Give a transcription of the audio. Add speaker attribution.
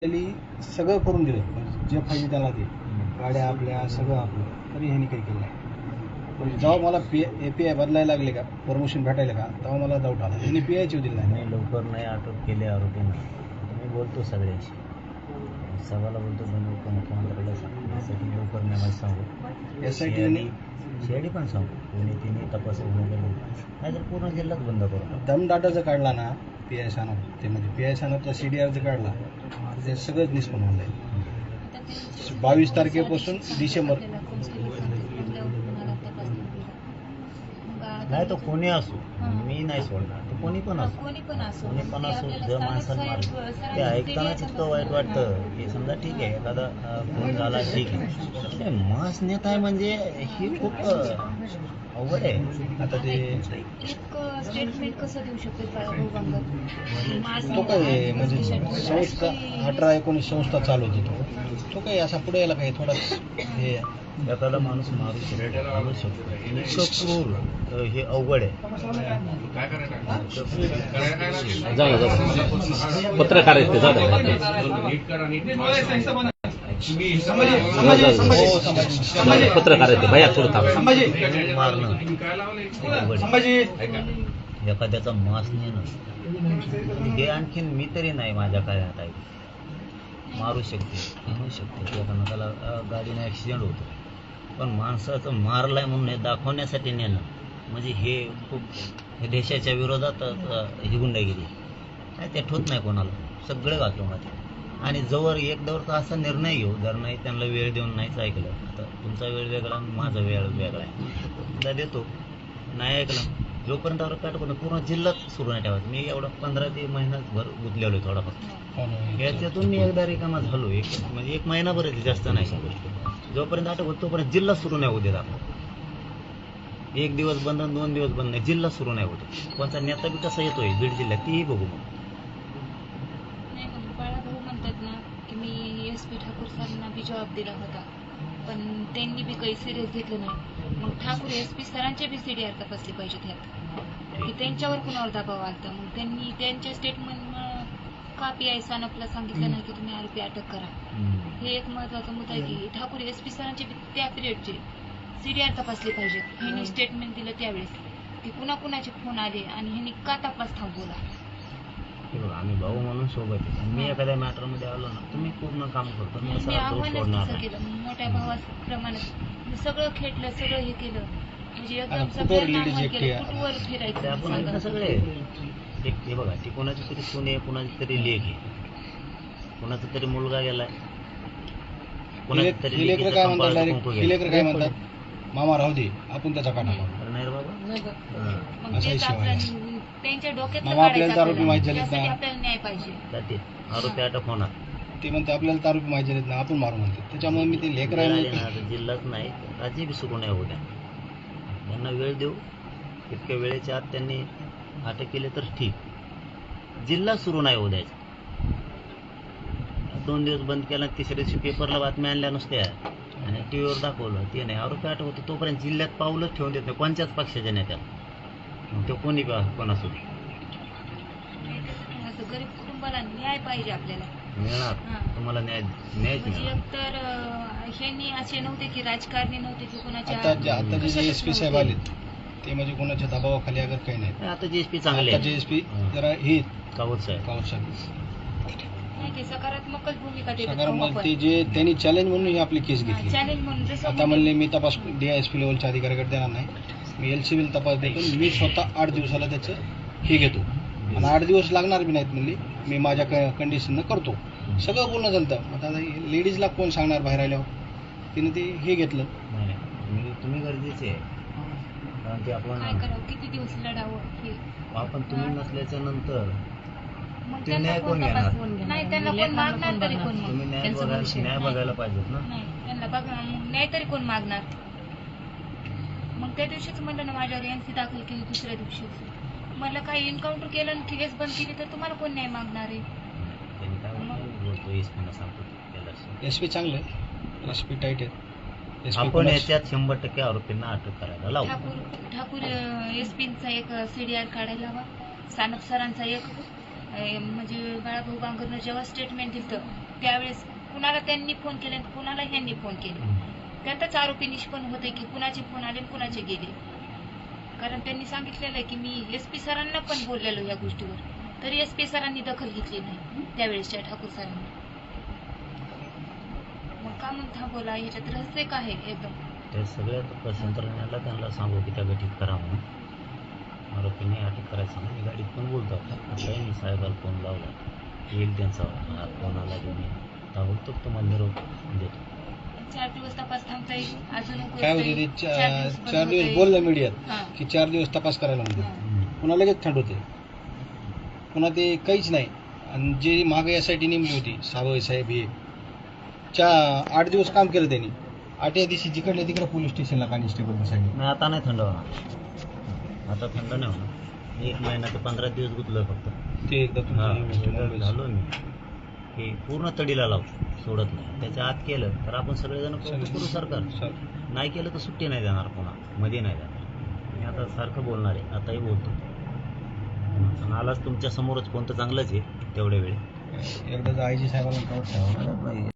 Speaker 1: त्यांनी सगळं करून दिलं, म्हणजे जे पाहिजे त्याला ते गाड्या आपल्या सगळं आपलं, तरी ह्यांनी काही केलं नाही. म्हणजे जेव्हा मला API बदलायला लागले का, परमिशन भेटायला का, तेव्हा मला डाऊट आला. ह्यांनी PI दिली नाही.
Speaker 2: लवकर नाही अटक केले आरोपींना. मी बोलतो सगळ्याशी, सगळ्याला बोलतो मुख्यमंत्र्याला यासाठी लवकर नाही माहिती सांगू, CID पण सांगू, कोणी तिने तपास नाहीतर पूर्ण जिल्हाच बंद करू.
Speaker 1: दमदाटा जर काढला ना PI सानप, ते म्हणजे PI सानपचा CDR जर काढला तर ते सगळंच निष्पन्न होऊन जाईल. 22 तारखेपासून डिसेंबर.
Speaker 2: नाही तो कोणी असो, मी नाही सोडणार, तो कोणी पण असो, जर माणसाला मारलं ते ऐकतानाच इतकं वाईट वाटतं की समजा ठीक आहे एखादा खून झाला, ठीक आहे, मास नेता आहे म्हणजे ही खूप अवघड आहे.
Speaker 1: आता ते
Speaker 3: स्टेटमेंट कसं देऊ शकतो
Speaker 1: तो काय म्हणजे संस्था 18-19 संस्था चालवतो तो काही असा पुढे यायला काही थोडा हे
Speaker 2: एखादा माणूस मारू शकतो इतकं क्रूर, हे अवघड आहे.
Speaker 4: पत्रकार आहेत ते पत्रकार आहेत भैया सोडतात
Speaker 2: मारणं एखाद्याचा मास नेणं हे आणखीन मी तरी नाही माझ्या कार्यात आहे. मारू शकते, म्हणू शकते, एखाद्याला गाडीने ॲक्सिडेंट होतो, पण माणसाचं मारलाय म्हणून हे दाखवण्यासाठी नेणं म्हणजे हे खूप देशाच्या विरोधात ही गुंडागिरी काय ते ठोत नाही कोणाला, सगळे वाचवणार. आणि जवळ एक दवर असा निर्णय घेऊ, जर नाही त्यांना वेळ देऊन नाहीच ऐकलं, आता तुमचा वेळ वेगळा आणि माझा वेळ वेगळा आहे, त्याला देतो, नाही ऐकलं जोपर्यंत आरोप पूर्ण जिल्ह्यात सुरू नाही ठेवायचं. मी एवढा 15 ते महिनाभर गुंतलेलो आहे थोडा फक्त, याच्यातून मी एकदा रिकामा झालो, म्हणजे 1 महिनाभर आहे, जास्त नाही. जोपर्यंत अटक होत तोपर्यंत जिल्हा सुरू नाही होऊ देत आपण. 1 दिवस बंद, 2 दिवस बंद नाही, जिल्हा सुरू नाही होत. कोणता नेता बी कसा येतोय बीड जिल्ह्यात तीही बघू.
Speaker 3: बाळाभाऊ म्हणतात ना की मी SP ठाकूर सरांना बी जबाब दिला होता, पण त्यांनी बी काही सिरियस घेतलं नाही. मग ठाकूर SP सरांचे बी CDR तपासले पाहिजेत ह्यात, की त्यांच्यावर कुणावर दबाव आलता. मग त्यांनी त्यांच्या स्टेटमेंट का PI सानपला सांगितलं नाही की तुम्ही आरोपी अटक करा. हे एक महत्वाचा मुद्दा आहे की ठाकूर SP सरांचे त्या पिरियडचे CDR तपासले पाहिजेत. ह्यांनी स्टेटमेंट दिलं त्यावेळेस की कुणाकुणाचे फोन आले आणि ह्यांनी का तपास थांबवला.
Speaker 2: आम्ही भाऊ म्हणून सोबत आहे. मी एखाद्या मॅटर मध्ये आलो ना, तुम्ही पूर्ण काम करतो, मी असं
Speaker 3: आव्हानच केलं. मोठ्या भावाप्रमाणे सगळं खेळलं, सगळं हे केलं, म्हणजे एकदम कुठवर फिरायचं
Speaker 2: आपण सगळे. हे बघा, ती कोणाची तरी सून आहे, कोणाची तरी लेक आहे, कोणाचा तरी मुलगा गेलाय, कोणाची तरी
Speaker 1: काय म्हणतात, मामा राहू दे, आपण त्याचा काढा
Speaker 2: नाही रे बाबा,
Speaker 1: असा हिशोब
Speaker 3: त्यांच्या डोक्यात
Speaker 1: आरोपी माहिती झाले
Speaker 3: आपल्याला न्याय पाहिजे.
Speaker 2: आरोपी अटक होणार,
Speaker 1: ते म्हणते आपल्याला आरोपी माहिती झालेत ना, आपण मारू म्हणते. त्याच्यामुळे मी ते
Speaker 2: जिल्हाच नाही राज्य बी सुरू नाही होत्या. त्यांना वेळ देऊ, इतक्या वेळेच्या आत त्यांनी अटक केली तर ठीक, जिल्हा सुरू नाही होऊ द्यायचा. 2 दिवस बंद केला, तिसऱ्या दिवशी पेपरला बातम्या आणल्या नुसत्या आणि TV वर दाखवलं, ते नाही आरोपी अटक होतो. तोपर्यंत जिल्ह्यात पाऊलच ठेवून देत नाही कोणत्याच पक्षाच्या नेत्याला, मग ते कोणी कोण असू दे.
Speaker 3: गरीब कुटुंबाला न्याय पाहिजे आपल्याला,
Speaker 2: मिळणार तुम्हाला न्यायच मिळणार.
Speaker 3: तर ह्यांनी असे नव्हते की राजकारणी नव्हते की कोणाच्या
Speaker 1: आता जे SP साहेब आले ते म्हणजे कोणाच्या दबावाखाली अगर काही नाही.
Speaker 2: आता GSP चांगले,
Speaker 1: GSP जरा हे
Speaker 2: कावत साहेब
Speaker 3: सकारात्मक भूमिका
Speaker 1: ते जे त्यांनी चॅलेंज म्हणून ही आपली केस घेतली.
Speaker 3: चॅलेंज म्हणून आता
Speaker 1: म्हणले मी तपास DISP लेवलच्या अधिकाऱ्याकडे देणार नाही, मी LCB तपास देतो, मी स्वतः 8 दिवसाला त्याचं हे घेतो आणि 8 दिवस लागणार बी नाहीत म्हणले, मी माझ्या कंडिशननं करतो. सगळं बोलणं चालतं. आता लेडीजला कोण सांगणार बाहेर आल्यावर, तिने ते हे घेतलं.
Speaker 2: तुम्ही गरजेचे आहे, कारण ते आपण
Speaker 3: काय करावं, किती दिवस लढावं,
Speaker 2: आपण तुम्ही नसल्याच्या नंतर
Speaker 3: ते न्याय कोण घेणार. नाही त्यांना कोण मागणार तरी कोण,
Speaker 2: तुम्ही न्याय बघायला पाहिजेत ना.
Speaker 3: नाही त्यांना बघा न्याय तरी कोण मागणार. मग त्या दिवशीच म्हणलं ना माझ्यावर NC दाखल केली, दुसऱ्या दिवशीच मला काही एन्काउंटर केलं आणि केस बंद केली तर तुम्हाला कोण न्याय मागणार आहे.
Speaker 1: SP चांगलं आहे, SP टाईट आहे.
Speaker 2: आपण याच्यात 100% आरोपींना अटक करायला लावू.
Speaker 3: ठाकूर SPचा एक CDR काढायला हवा, सानप सरांचा एक, म्हणजे बाळाभाऊ बांगरनं जेव्हा स्टेटमेंट दिलं त्यावेळेस कुणाला त्यांनी फोन केले आणि कुणाला ह्यांनी फोन केले. त्यातच आरोपी निष्पन्न होते की कुणाचे फोन आले आणि कुणाचे गेले. कारण त्यांनी सांगितलेलं आहे की मी SP सरांना पण बोललेलो या गोष्टीवर, तरी SP सरांनी दखल घेतली नाही त्यावेळेसच्या ठाकूर सरांनी. मग का म्हणून थांबवला, ह्याच्यात रहस्य काय आहे एकदम.
Speaker 2: त्या सगळ्या तपास यंत्रणेला त्यांना सांगू की त्या गठीत करा म्हणून, आरोपीने अटक करायचं सांगून मी गाडीत पण बोलतो. आता मी साहेबाला फोन लावला, येईल त्यांचा फोन आला की मी ताबडतोब तुम्हाला निरोप देतो.
Speaker 3: 4 दिवस तपास थांबता येईल, अजून
Speaker 1: काय होते ते 4 दिवस बोललं मीडियात की 4 दिवस तपास करायला म्हणते, पुन्हा लगेच थंड होते, पुन्हा ते काहीच नाही. आणि जे मागे SIT नेमली होती सावय साहेब हे 8 दिवस काम केलं त्यांनी. 8व्या दिवशी जिकडल्या तिकडे पोलीस स्टेशनला कॉन्स्टेबल सांगितलं.
Speaker 2: नाही आता नाही थंड होणार, आता थंड नाही होणार. 1 महिना ते 15 दिवस गुतलोय फक्त.
Speaker 1: ते एकदा तुमचं
Speaker 2: झालो मी हे पूर्ण तडीला लावतो, सोडत नाही. त्याच्या आत केलं तर आपण सगळेजण करू सरकार, नाही केलं तर सुट्टी नाही देणार, पुन्हा मध्ये नाही देणार. मी आता सारखं बोलणार आहे, आताही बोलतो. आणि आलाच तुमच्या समोरच कोणतं चांगलंच आहे तेवढ्या वेळी
Speaker 1: एकदा IG साहेबांना